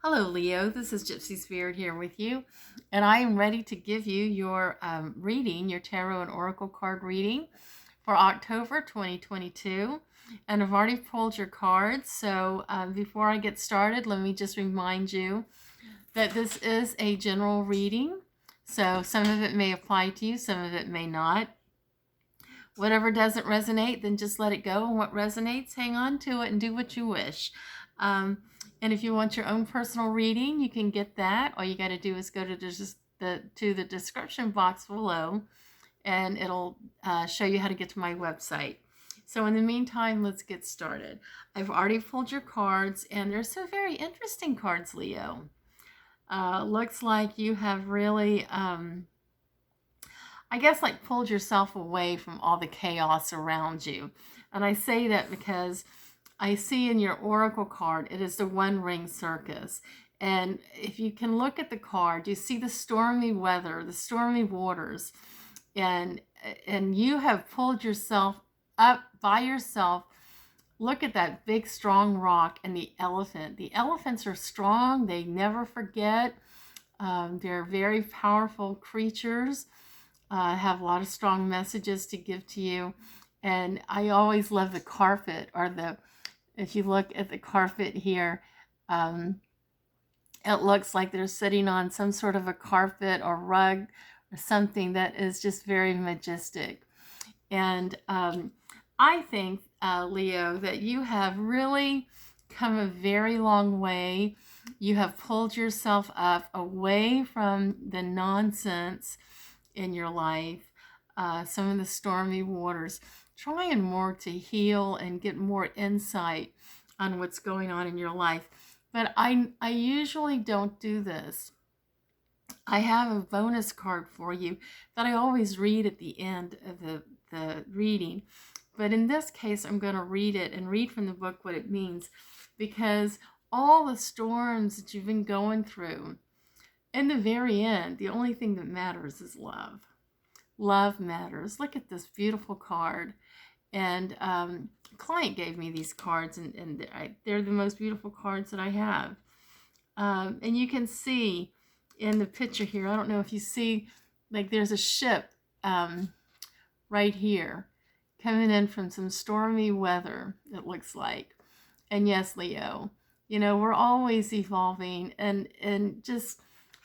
Hello, Leo. This is Gypsy Spirit here with you, and I am ready to give you your reading, your tarot and oracle card reading for October 2022. And I've already pulled your cards, so before I get started, let me just remind you that this is a general reading. So some of it may apply to you, some of it may not. Whatever doesn't resonate, then just let it go. And what resonates, hang on to it and do what you wish. And if you want your own personal reading, you can get that. All you got to do is go to the description box below, and it'll show you how to get to my website. So in the meantime, let's get started. I've already pulled your cards, and they're some very interesting cards, Leo. Looks like you have really... I guess like pulled yourself away from all the chaos around you. And I say that because I see in your oracle card, it is the One Ring Circus. And if you can look at the card, you see the stormy weather, the stormy waters, and you have pulled yourself up by yourself. Look at that big, strong rock and the elephant. The elephants are strong. They never forget. They're very powerful creatures. Have a lot of strong messages to give to you. And I always love the carpet, or if you look at the carpet here, it looks like they're sitting on some sort of a carpet or rug or something that is just very majestic. And I think, Leo, that you have really come a very long way. You have pulled yourself up away from the nonsense in your life, some of the stormy waters, trying more to heal and get more insight on what's going on in your life. But I usually don't do this. I have a bonus card for you that I always read at the end of the reading. But in this case, I'm going to read it and read from the book what it means, because all the storms that you've been going through, in the very end, the only thing that matters is love. Love matters. Look at this beautiful card. And a client gave me these cards, and they're the most beautiful cards that I have. And you can see in the picture here, I don't know if you see, like there's a ship right here coming in from some stormy weather, it looks like. And yes, Leo, you know, we're always evolving, and just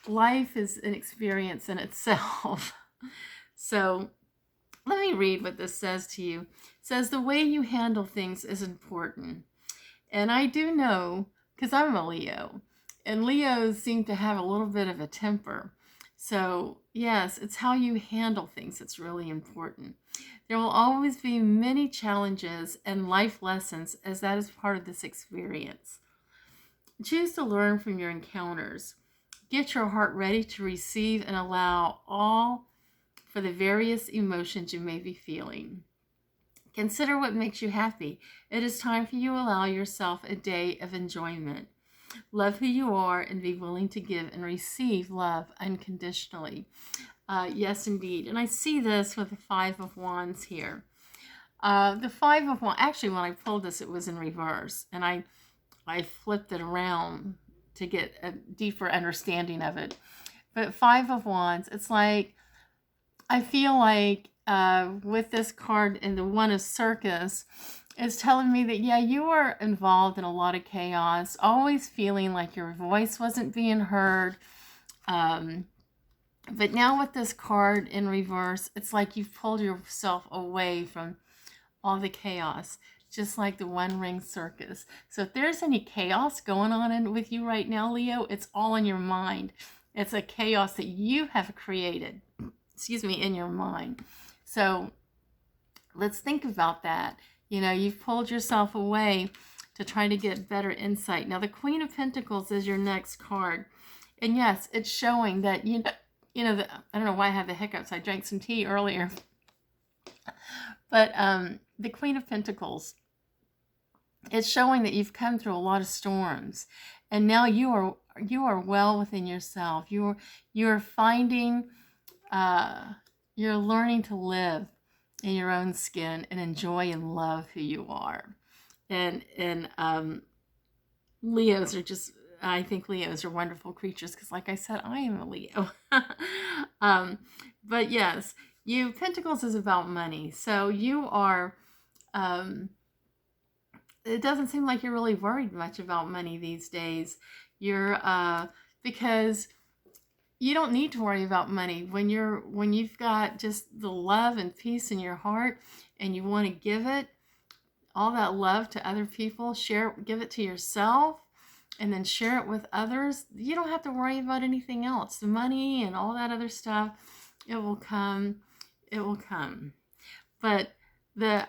life is an experience in itself. So let me read what this says to you. It says, the way you handle things is important. And I do know, because I'm a Leo, and Leos seem to have a little bit of a temper. So yes, it's how you handle things that's really important. There will always be many challenges and life lessons, as that is part of this experience. Choose to learn from your encounters. Get your heart ready to receive and allow all for the various emotions you may be feeling. Consider what makes you happy. It is time for you to allow yourself a day of enjoyment. Love who you are and be willing to give and receive love unconditionally. Yes, indeed. And I see this with the Five of Wands here. The Five of Wands, actually, when I pulled this, it was in reverse. And I flipped it around to get a deeper understanding of it. But Five of Wands, it's like, I feel like with this card and the One of Circus, is telling me that, yeah, you were involved in a lot of chaos, always feeling like your voice wasn't being heard. But now with this card in reverse, it's like you've pulled yourself away from all the chaos, just like the One Ring Circus. So if there's any chaos going on with you right now, Leo, it's all in your mind. It's a chaos that you have created, in your mind. So let's think about that. You know, you've pulled yourself away to try to get better insight. Now, the Queen of Pentacles is your next card. And yes, it's showing that, I don't know why I have the hiccups. I drank some tea earlier. But the Queen of Pentacles, it's showing that you've come through a lot of storms. And now you are well within yourself. You're finding, you're learning to live in your own skin and enjoy and love who you are. And Leos are just I think Leos are wonderful creatures because, like I said, I am a Leo. um, but yes, Pentacles is about money. So you are, um, it doesn't seem like you're really worried much about money these days. You're, because you don't need to worry about money when you've got just the love and peace in your heart, and you want to give it all that love to other people, give it to yourself, and then share it with others. You don't have to worry about anything else. The money and all that other stuff, it will come. It will come. But the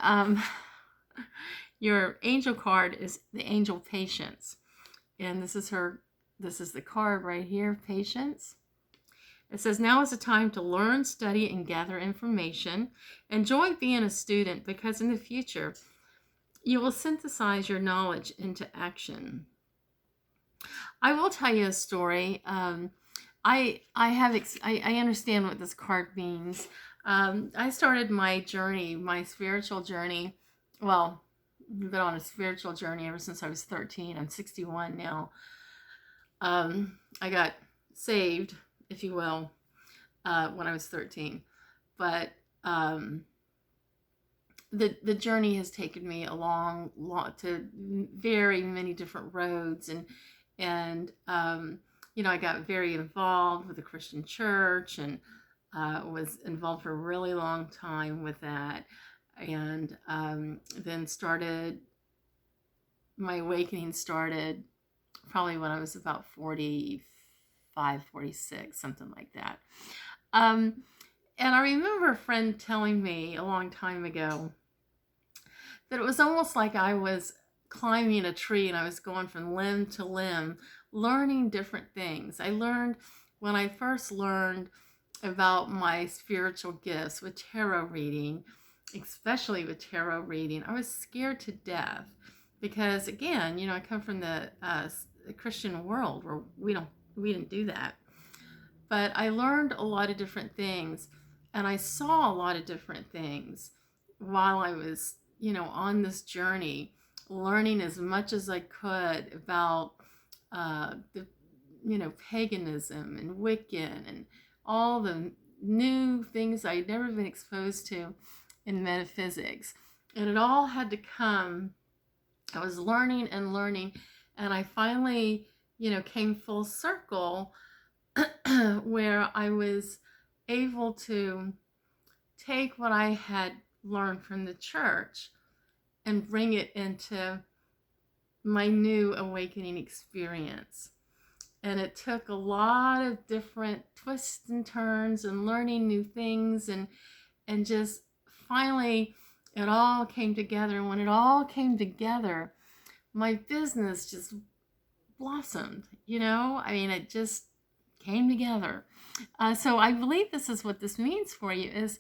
your angel card is the angel Patience, and this is the card right here, Patience. It says, now is the time to learn, study, and gather information. Enjoy being a student, because in the future, you will synthesize your knowledge into action. I will tell you a story. I understand what this card means. I started my journey, my spiritual journey. Well, I've been on a spiritual journey ever since I was 13. I'm 61 now. I got saved, if you will, when I was 13. But the journey has taken me along to very many different roads, and I got very involved with the Christian church, and was involved for a really long time with that, and then my awakening started probably when I was about 45, 46, something like that. And I remember a friend telling me a long time ago that it was almost like I was climbing a tree and I was going from limb to limb, learning different things. When I first learned about my spiritual gifts with tarot reading, especially with tarot reading, I was scared to death because, again, I come from the Christian world where we didn't do that. But I learned a lot of different things, and I saw a lot of different things while I was, on this journey, learning as much as I could about the, paganism and Wiccan and all the new things I'd never been exposed to in metaphysics. And it all had to come. I was learning and learning, and I finally, came full circle where I was able to take what I had learned from the church and bring it into my new awakening experience. And it took a lot of different twists and turns and learning new things, and just finally it all came together. And when it all came together, my business just blossomed, it just came together. So I believe this is what this means for you, is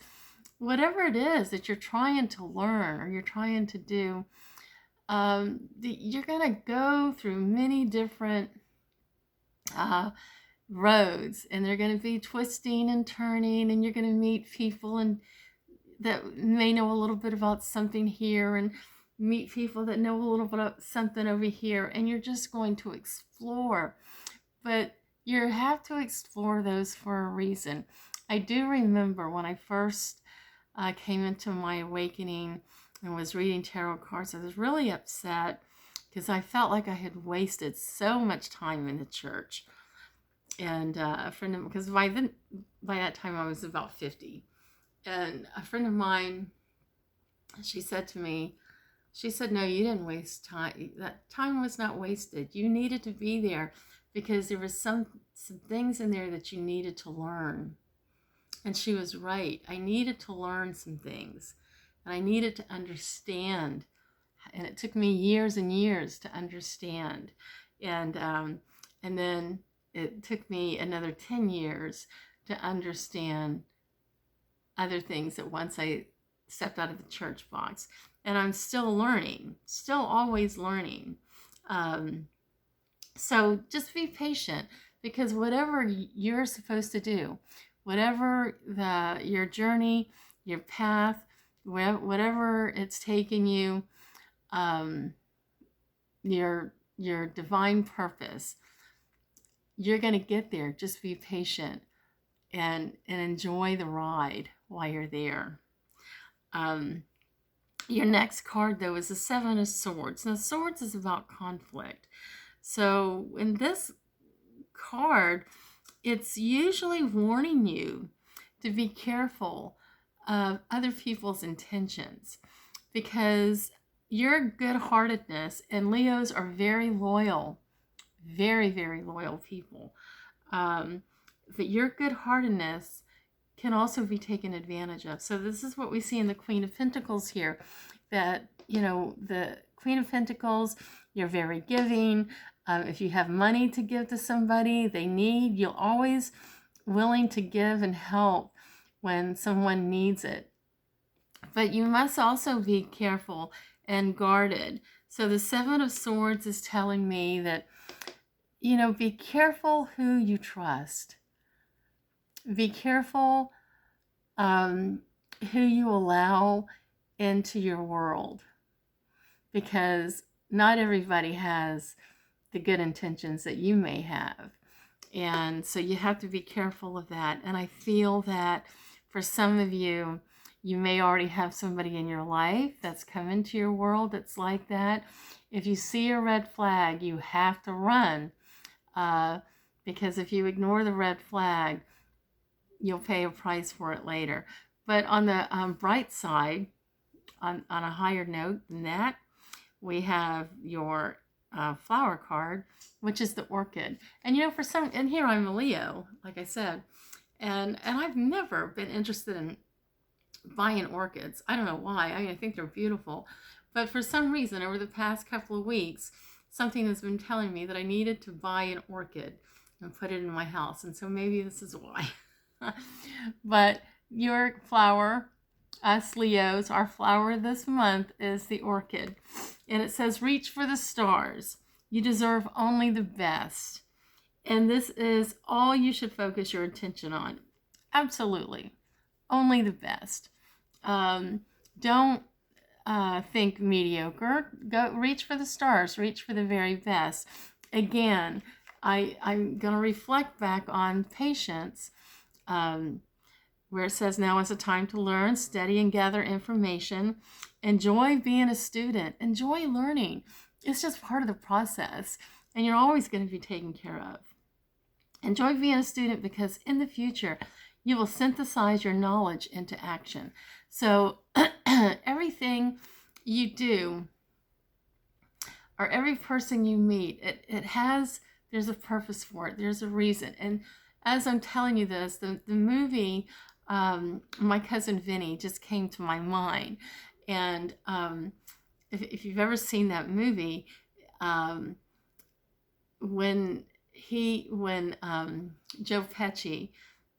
whatever it is that you're trying to learn or you're trying to do, you're going to go through many different roads, and they're going to be twisting and turning, and you're going to meet people and that may know a little bit about something here, and meet people that know a little bit about something over here, and you're just going to explore. But you have to explore those for a reason. I do remember when I first came into my awakening and was reading tarot cards, I was really upset because I felt like I had wasted so much time in the church. And a friend of mine, because by that time I was about 50, and a friend of mine, she said to me, no, you didn't waste time. That time was not wasted. You needed to be there because there was some things in there that you needed to learn. And she was right. I needed to learn some things, and I needed to understand. And it took me years and years to understand. And then it took me another 10 years to understand other things that once I stepped out of the church box. And I'm still learning, still always learning. So just be patient, because whatever you're supposed to do, whatever your journey, your path, whatever it's taken you, your divine purpose, you're going to get there. Just be patient and enjoy the ride while you're there. Your next card, though, is the Seven of Swords. Now, swords is about conflict. So in this card, it's usually warning you to be careful of other people's intentions, because your good-heartedness, and Leos are very loyal, very, very loyal people. But your good-heartedness can also be taken advantage of. So this is what we see in the Queen of Pentacles here, that, you know, the Queen of Pentacles, you're very giving. If you have money to give to somebody they need, you're always willing to give and help when someone needs it. But you must also be careful and guarded. So the Seven of Swords is telling me that, you know, be careful who you trust. Be careful who you allow into your world, because not everybody has the good intentions that you may have. And so you have to be careful of that. And I feel that for some of you, you may already have somebody in your life that's come into your world that's like that. If you see a red flag, you have to run, because if you ignore the red flag, you'll pay a price for it later. But on the bright side, on a higher note than that, we have your flower card, which is the orchid. And, you know, and here I'm a Leo, like I said, and I've never been interested in buying orchids. I don't know why. I mean, I think they're beautiful. But for some reason, over the past couple of weeks, something has been telling me that I needed to buy an orchid and put it in my house. And so maybe this is why. But your flower, us Leos, our flower this month is the orchid. And it says, reach for the stars. You deserve only the best. And this is all you should focus your attention on. Absolutely. Only the best. Don't think mediocre. Go reach for the stars. Reach for the very best. Again, I'm going to reflect back on patience, where it says, now is a time to learn, study, and gather information. Enjoy being a student. Enjoy learning. It's just part of the process, and you're always going to be taken care of. Enjoy being a student, because in the future, you will synthesize your knowledge into action. So everything you do, or every person you meet, there's a purpose for it. There's a reason. And as I'm telling you this, the movie, My Cousin Vinny, just came to my mind. And if you've ever seen that movie, when Joe Pesci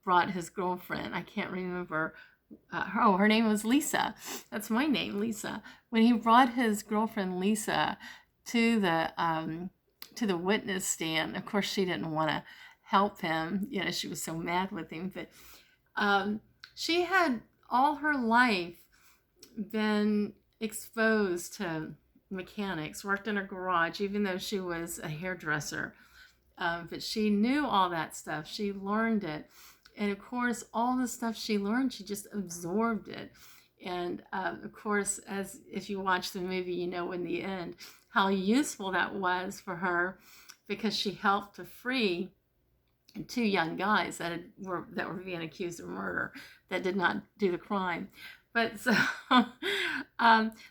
brought his girlfriend, I can't remember, her name was Lisa. That's my name, Lisa. When he brought his girlfriend Lisa to the witness stand, of course she didn't want to help him. You know, she was so mad with him. But she had all her life been exposed to mechanics, worked in a garage, even though she was a hairdresser. But she knew all that stuff. She learned it. And of course, all the stuff she learned, she just absorbed it. And of course, as if you watch the movie, you know in the end how useful that was for her, because she helped to free two young guys that were being accused of murder, that did not do the crime. But so,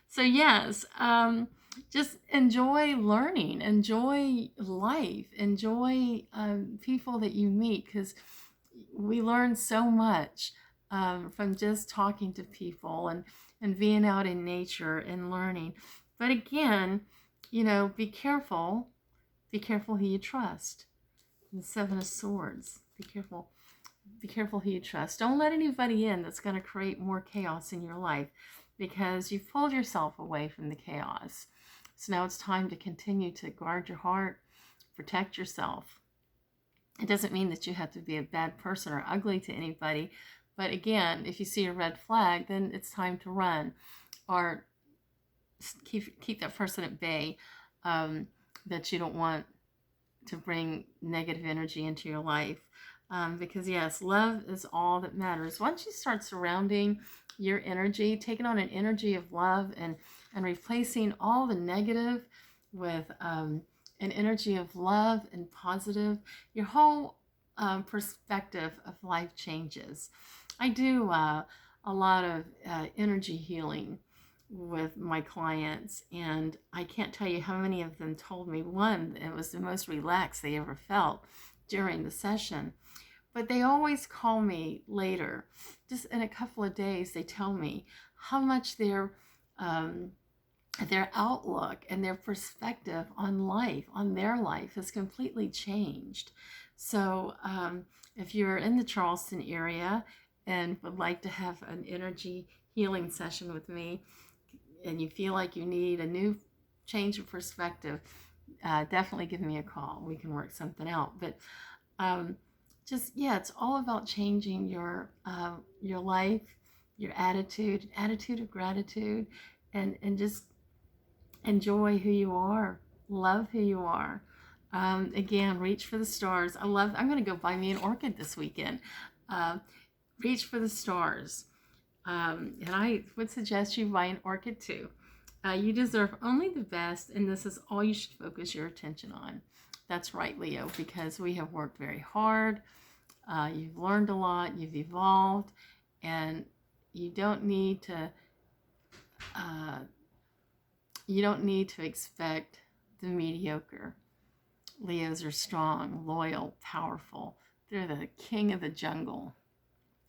so yes, just enjoy learning, enjoy life, enjoy people that you meet, because we learn so much from just talking to people and being out in nature and learning. But again, you know, be careful who you trust. The Seven of Swords. Be careful who you trust. Don't let anybody in that's going to create more chaos in your life, because you've pulled yourself away from the chaos. So now it's time to continue to guard your heart, protect yourself. It doesn't mean that you have to be a bad person or ugly to anybody. But again, if you see a red flag, then it's time to run, or keep that person at bay, that you don't want to bring negative energy into your life. Because yes, love is all that matters. Once you start surrounding your energy, taking on an energy of love, and replacing all the negative with an energy of love and positive, your whole perspective of life changes. I do a lot of energy healing with my clients, and I can't tell you how many of them told me, one, it was the most relaxed they ever felt during the session. But they always call me later, just in a couple of days. They tell me how much their outlook and their perspective on life, on their life, has completely changed. So if you're in the Charleston area and would like to have an energy healing session with me, and you feel like you need a new change of perspective, definitely give me a call. We can work something out. But it's all about changing your life, your attitude of gratitude, and just enjoy who you are, love who you are. Again, reach for the stars. I'm going to go buy me an orchid this weekend. Reach for the stars. And I would suggest you buy an orchid too. You deserve only the best, and this is all you should focus your attention on. That's right, Leo, because we have worked very hard. You've learned a lot, you've evolved, and you don't need to expect the mediocre. Leos are strong, loyal, powerful. They're the king of the jungle,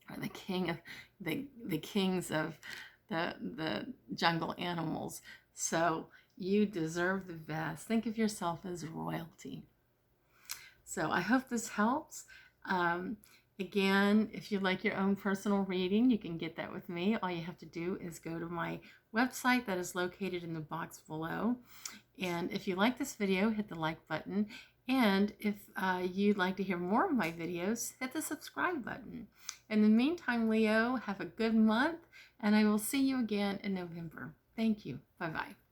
or the king of the kings of the jungle animals. So you deserve the best. Think of yourself as royalty. So I hope this helps. Again, if you'd like your own personal reading, you can get that with me. All you have to do is go to my website that is located in the box below. And if you like this video, hit the like button. And if you'd like to hear more of my videos, hit the subscribe button. In the meantime, Leo, have a good month, and I will see you again in November. Thank you. Bye-bye.